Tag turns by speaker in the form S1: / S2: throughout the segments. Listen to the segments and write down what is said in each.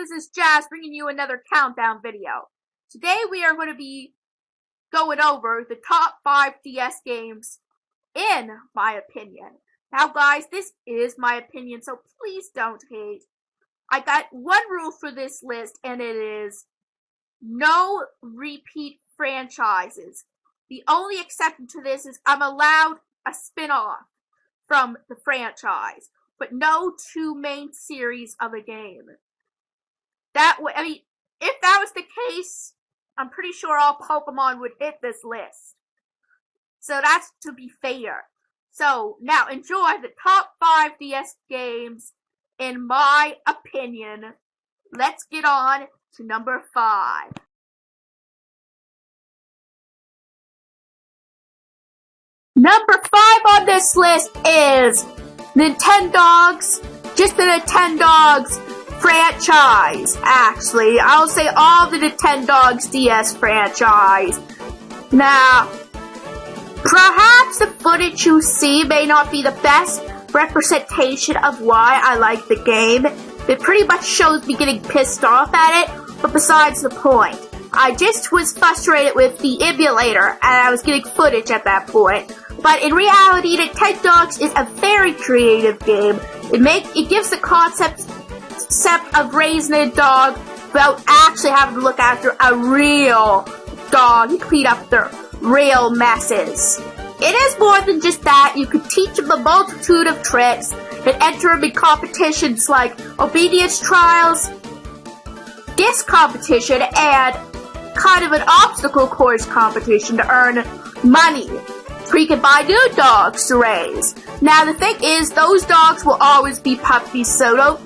S1: this is Jazz bringing you another countdown video. Today we are going to be going over the top 5 DS games in my opinion. Now guys, this is my opinion, so please don't hate. I got one rule for this list, and it is no repeat franchises. The only exception to this is I'm allowed a spin-off from the franchise, but no two main series of a game. That way, I mean, if that was the case, I'm pretty sure all Pokemon would hit this list. So that's to be fair. So now enjoy the top 5 DS games in my opinion. Let's get on to number 5. Number 5 on this list is Nintendogs, just the Nintendogs franchise, actually. I'll say all the Nintendogs DS franchise. Now, perhaps the footage you see may not be the best representation of why I like the game. It pretty much shows me getting pissed off at it, but besides the point. I just was frustrated with the emulator, and I was getting footage at that point. But in reality, Nintendogs is a very creative game. It gives the concept of raising a dog without actually having to look after a real dog and clean up their real messes. It is more than just that. You can teach them a multitude of tricks and enter them in competitions like obedience trials, disc competition, and kind of an obstacle course competition to earn money. So you can buy new dogs to raise. Now the thing is, those dogs will always be puppies, so don't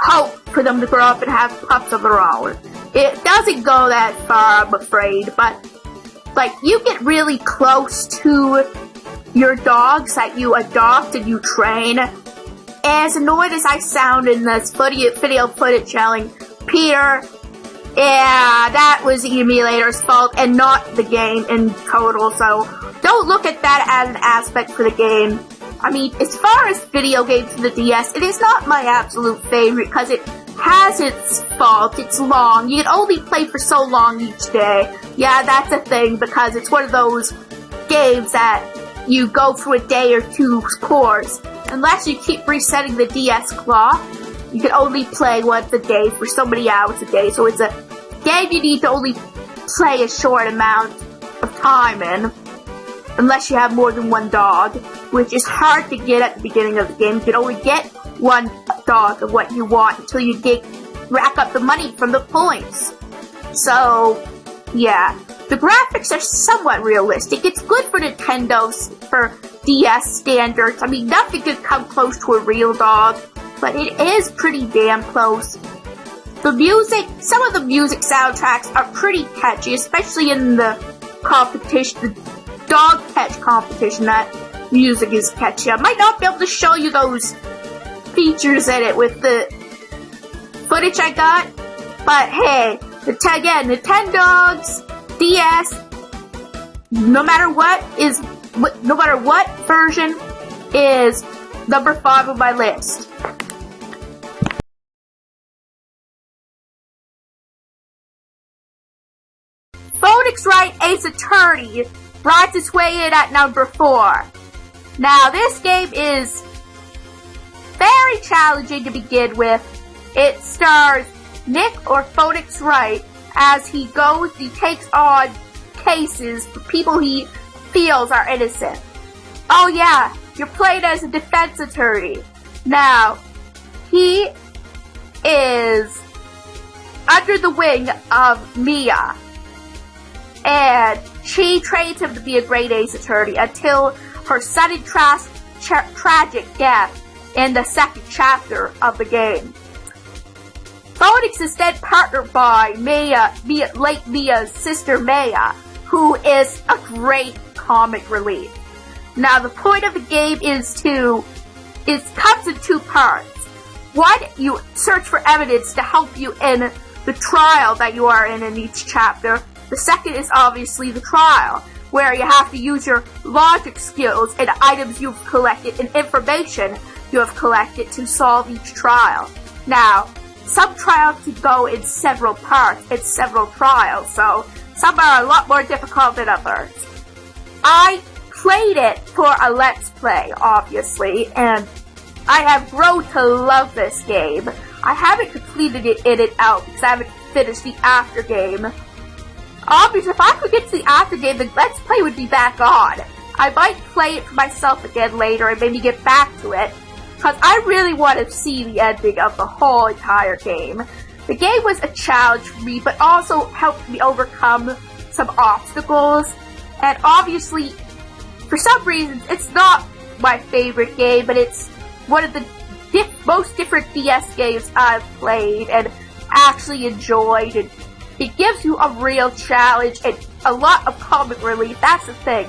S1: hope for them to grow up and have pups of their own. It doesn't go that far, I'm afraid, but like, you get really close to your dogs that you adopt and you train. As annoyed as I sound in this video footage yelling, Peter, yeah, that was the emulator's fault and not the game in total, so don't look at that as an aspect for the game. I mean, as far as video games in the DS, it is not my absolute favorite because it has its fault. It's long. You can only play for so long each day. Yeah, that's a thing because it's one of those games that you go through a day or two's course. Unless you keep resetting the DS clock, you can only play once a day for so many hours a day. So it's a game you need to only play a short amount of time in. Unless you have more than one dog, which is hard to get at the beginning of the game. You can only get one dog of what you want until you rack up the money from the points. So, yeah. The graphics are somewhat realistic. It's good for Nintendo's, for DS standards. I mean, nothing could come close to a real dog, but it is pretty damn close. The music, some of the music soundtracks are pretty catchy, especially in the competition, the dog catch competition. That music is catchy. I might not be able to show you those features in it with the footage I got, but hey, again, Nintendogs, DS, no matter what version is number 5 on my list. Phoenix Wright Ace Attorney rides its way in at number 4. Now, this game is very challenging to begin with. It stars Nick or Phoenix Wright as he takes on cases for people he feels are innocent. Oh yeah, you're played as a defense attorney. Now, he is under the wing of Mia, and she trains him to be a great ace attorney until her sudden tragic death in the second chapter of the game. Phoenix is then partnered by late Mia's sister Maya, who is a great comic relief. Now the point of the game comes in 2 parts. One, you search for evidence to help you in the trial that you are in each chapter. The second is obviously the trial, where you have to use your logic skills and items you've collected and information you have collected to solve each trial. Now, some trials can go in several parts, in several trials, so some are a lot more difficult than others. I played it for a Let's Play, obviously, and I have grown to love this game. I haven't completed it in and out because I haven't finished the after game. Obviously, if I could get to the after game, the Let's Play would be back on. I might play it for myself again later and maybe get back to it, because I really want to see the ending of the whole entire game. The game was a challenge for me, but also helped me overcome some obstacles, and obviously, for some reasons, it's not my favorite game, but it's one of the most different DS games I've played and actually enjoyed, and it gives you a real challenge and a lot of comic relief. That's the thing.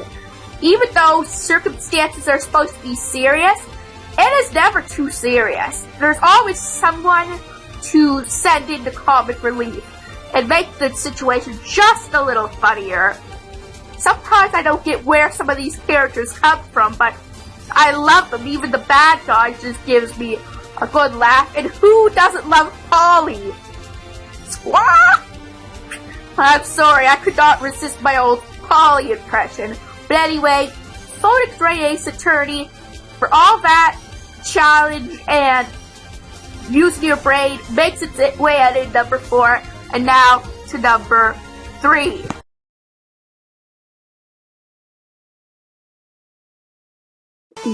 S1: Even though circumstances are supposed to be serious, it is never too serious. There's always someone to send in the comic relief and make the situation just a little funnier. Sometimes I don't get where some of these characters come from, but I love them. Even the bad guy just gives me a good laugh. And who doesn't love Polly? Squawk! I'm sorry, I could not resist my old Polly impression. But anyway, Phoenix Wright Ace Attorney, for all that challenge and using your brain, makes its way out in number 4, and now to number 3.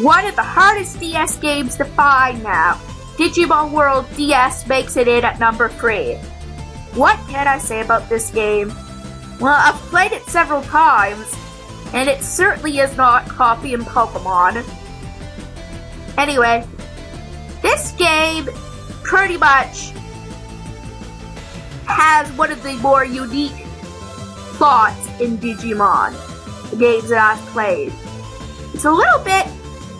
S1: One of the hardest DS games to find now, Digimon World DS makes it in at number 3. What can I say about this game? Well, I've played it several times, and it certainly is not copying Pokemon. Anyway, this game pretty much has one of the more unique plots in Digimon, the games that I've played. It's a little bit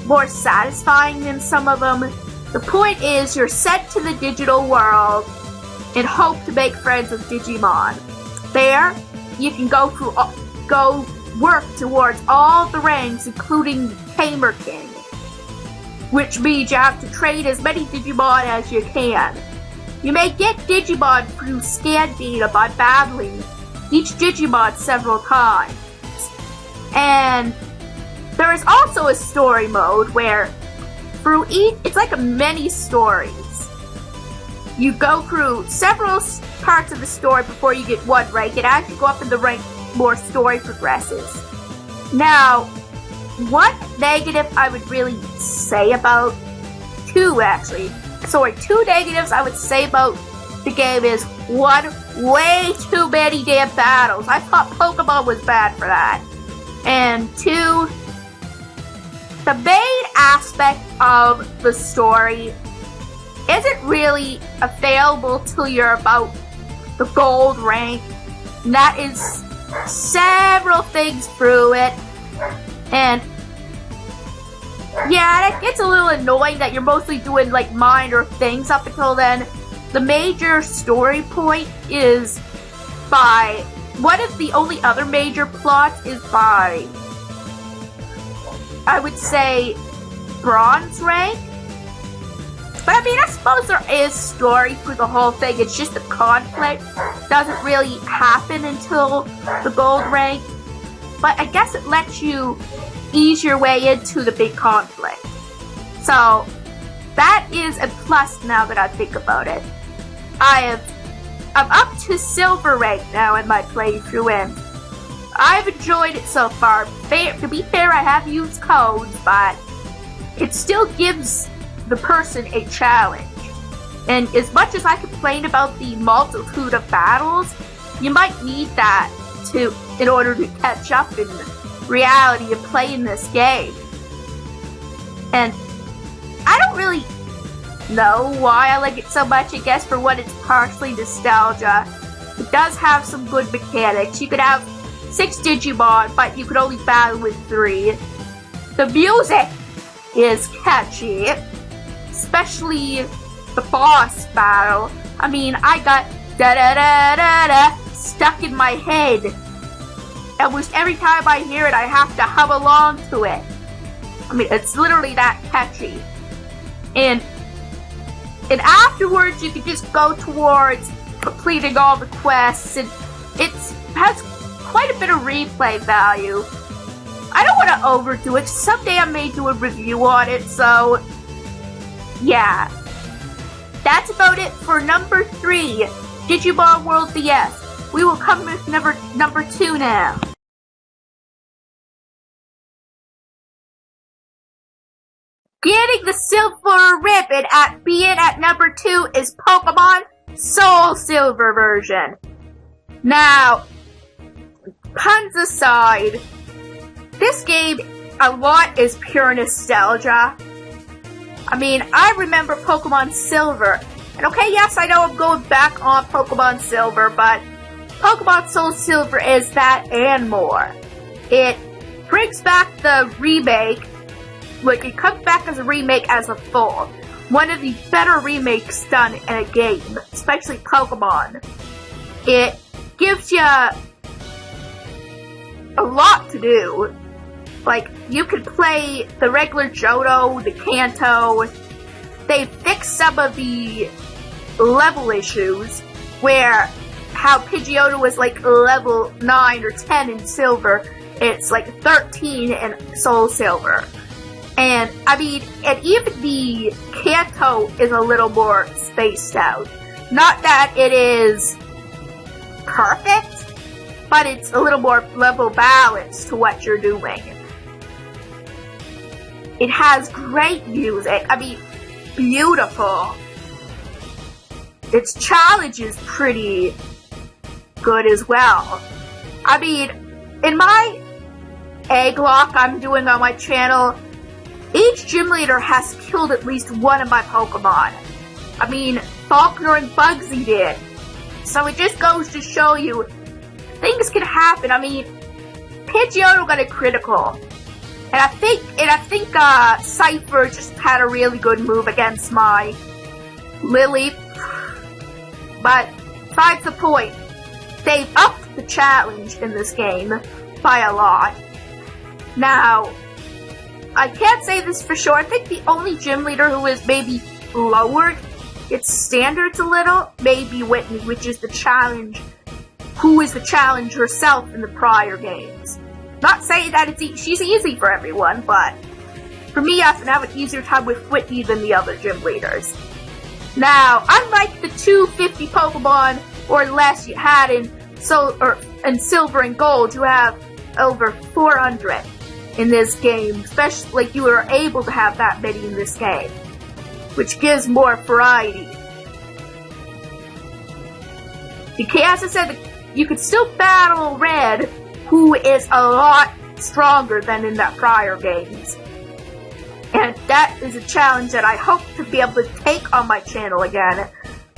S1: more satisfying than some of them. The point is, you're sent to the digital world and hope to make friends with Digimon. There, you can go work towards all the ranks, including Tamer King, which means you have to trade as many Digimon as you can. You may get Digimon through scan data by battling each Digimon several times. And there is also a story mode where through it's like a mini stories. You go through several parts of the story before you get one rank, and as you go up in the rank, more story progresses. Now, one negative I would really say about two negatives I would say about the game is, one, way too many damn battles. I thought Pokemon was bad for that. And two, the main aspect of the story isn't really available till you're about the gold rank. And that is several things through it. And yeah, it gets a little annoying that you're mostly doing like minor things up until then. The major story point is by one of the only other major plots is by, I would say, bronze rank. But I mean, I suppose there is story through the whole thing. It's just the conflict doesn't really happen until the gold rank. But I guess it lets you ease your way into the big conflict. So that is a plus now that I think about it. I'm up to silver rank now in my playthrough, and I've enjoyed it so far. To be fair, I have used codes, but it still gives the person a challenge. And as much as I complain about the multitude of battles, you might need that in order to catch up in reality of playing this game. And I don't really know why I like it so much. I guess for what it's partially nostalgia. It does have some good mechanics. You could have 6 Digimon, but you could only battle with 3. The music is catchy, especially the boss battle. I mean, I got da-da-da-da-da stuck in my head. Almost every time I hear it, I have to hum along to it. I mean, it's literally that catchy. And And afterwards, you can just go towards completing all the quests, and it has quite a bit of replay value. I don't want to overdo it. Someday I may do a review on it, so yeah. That's about it for number 3, Digimon World DS. We will come with number 2 now. Getting the silver ribbon at number 2 is Pokemon Soul Silver version. Now, puns aside, this game, a lot is pure nostalgia. I mean, I remember Pokemon Silver. And okay, yes, I know I'm going back on Pokemon Silver, but Pokemon Soul Silver is that and more. It brings back the remake. Like, it comes back as a remake as a full. One of the better remakes done in a game, especially Pokemon. It gives you a lot to do. Like, you could play the regular Johto, the Kanto. They fixed some of the level issues, where how Pidgeotto was like level 9 or 10 in Silver, it's like 13 in Soul Silver. And, I mean, and even the Kanto is a little more spaced out. Not that it is perfect, but it's a little more level balanced to what you're doing. It has great music. I mean, beautiful. Its challenge is pretty good as well. I mean, in my egg lock I'm doing on my channel, each gym leader has killed at least one of my Pokemon. I mean, Falkner and Bugsy did. So it just goes to show you, things can happen. I mean, Pidgeotto got a critical. And I think Cypher just had a really good move against my Lily. But besides the point, they've upped the challenge in this game by a lot. Now, I can't say this for sure. I think the only gym leader who has maybe lowered its standards a little may be Whitney, which is the challenge, who is the challenge herself in the prior games. Not saying that she's easy for everyone, but for me, I often have an easier time with Whitney than the other gym leaders. Now, unlike the 250 Pokemon or less you had in Silver and Gold, you have over 400 in this game. Especially, like, you are able to have that many in this game, which gives more variety. As I said, you could still battle Red, who is a lot stronger than in that prior games. And that is a challenge that I hope to be able to take on my channel again.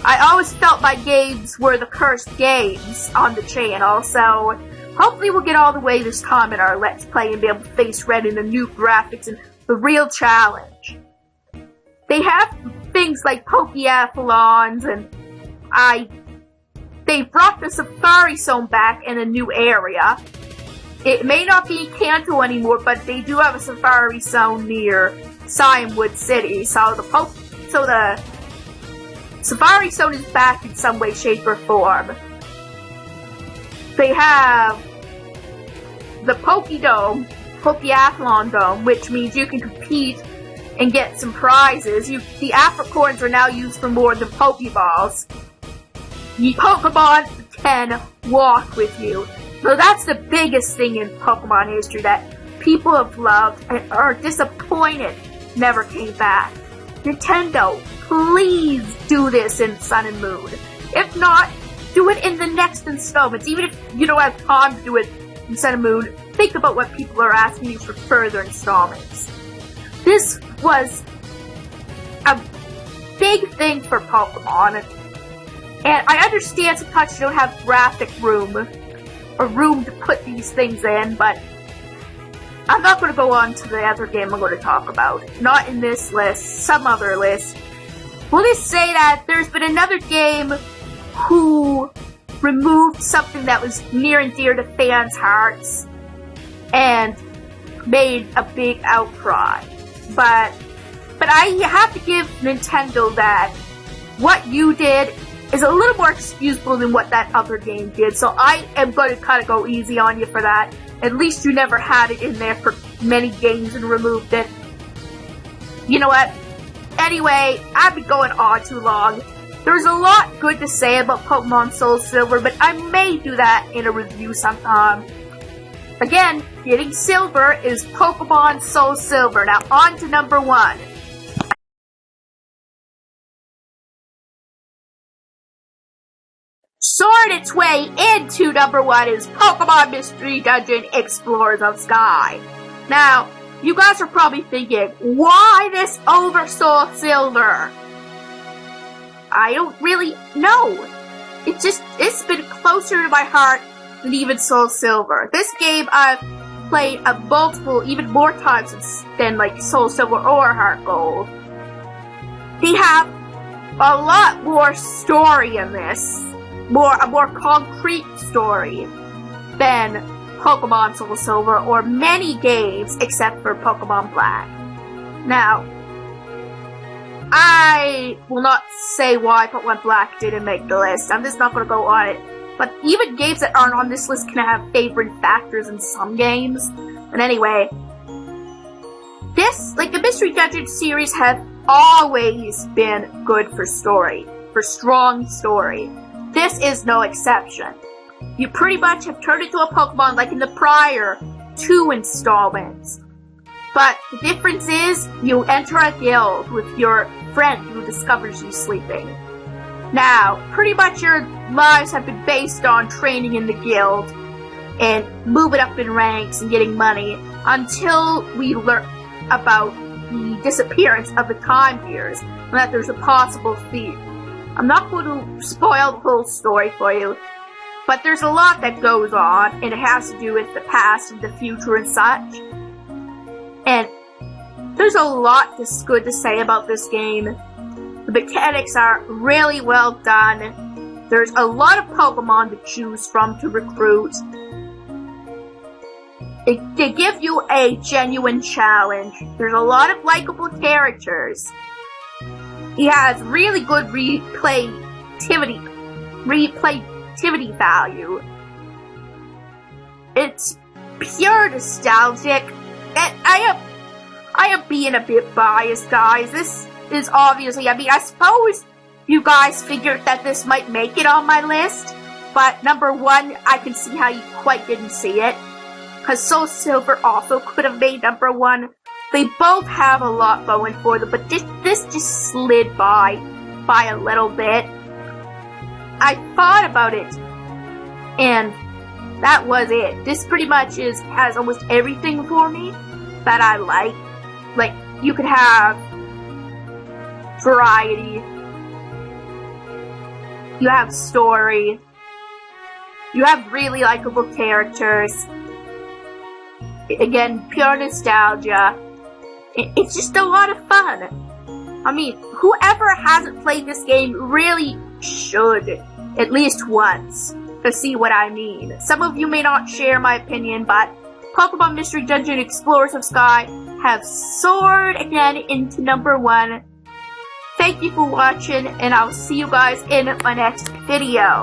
S1: I always felt my games were the cursed games on the channel, so hopefully we'll get all the way this time in our Let's Play and be able to face Red in the new graphics and the real challenge. They have things like Pokeathlons, and they brought the Safari Zone back in a new area. It may not be in Kanto anymore, but they do have a Safari Zone near Cianwood City, so the Safari Zone is back in some way, shape, or form. They have the Pokédome, Pokeathlon Dome, which means you can compete and get some prizes. The Apricorns are now used for more than Pokeballs. The Pokemon can walk with you. So that's the biggest thing in Pokemon history that people have loved and are disappointed never came back. Nintendo, please do this in Sun and Moon. If not, do it in the next installments. Even if you don't have time to do it in Sun and Moon, think about what people are asking you for further installments. This was a big thing for Pokemon, and I understand sometimes you don't have graphic room or room to put these things in, but I'm not going to go on to the other game I'm going to talk about. Not in this list, some other list. We'll just say that there's been another game who removed something that was near and dear to fans' hearts and made a big outcry. But I have to give Nintendo that what you did is a little more excusable than what that other game did, so I am going to kind of go easy on you for that. At least you never had it in there for many games and removed it. You know what? Anyway, I've been going on too long. There's a lot good to say about Pokemon Soul Silver, but I may do that in a review sometime. Again, getting Silver is Pokemon Soul Silver. Now on to number 1. Soaring its way into number 1 is Pokemon Mystery Dungeon Explorers of Sky. Now, you guys are probably thinking, why this over Soul Silver? I don't really know. It's been closer to my heart than even Soul Silver. This game I've played even more times than like Soul Silver or Heart Gold. They have a lot more story in this. A more concrete story than Pokemon Soul Silver or many games except for Pokemon Black. Now, I will not say why Pokemon Black didn't make the list. I'm just not going to go on it. But even games that aren't on this list can have favorite factors in some games. But anyway, the Mystery Dungeon series have always been good for story, for strong story. This is no exception. You pretty much have turned into a Pokemon like in the prior 2 installments. But the difference is, you enter a guild with your friend who discovers you sleeping. Now, pretty much your lives have been based on training in the guild and moving up in ranks and getting money until we learn about the disappearance of the Time Gears and that there's a possible thief. I'm not going to spoil the whole story for you, but there's a lot that goes on, and it has to do with the past and the future and such. And there's a lot that's good to say about this game. The mechanics are really well done. There's a lot of Pokemon to choose from to recruit. They give you a genuine challenge. There's a lot of likable characters. He has really good replayability value. It's pure nostalgic. And I am being a bit biased, guys. This is obviously, I suppose you guys figured that this might make it on my list, but number 1, I can see how you quite didn't see it, because Soul Silver also could have made number 1. They both have a lot going for them, but this just slid by a little bit. I thought about it, and that was it. This pretty much has almost everything for me that I like. Like, you could have variety, you have story, you have really likable characters, again, pure nostalgia. It's just a lot of fun. I mean, whoever hasn't played this game really should, at least once, to see what I mean. Some of you may not share my opinion, but Pokemon Mystery Dungeon Explorers of Sky have soared again into number 1. Thank you for watching, and I'll see you guys in my next video.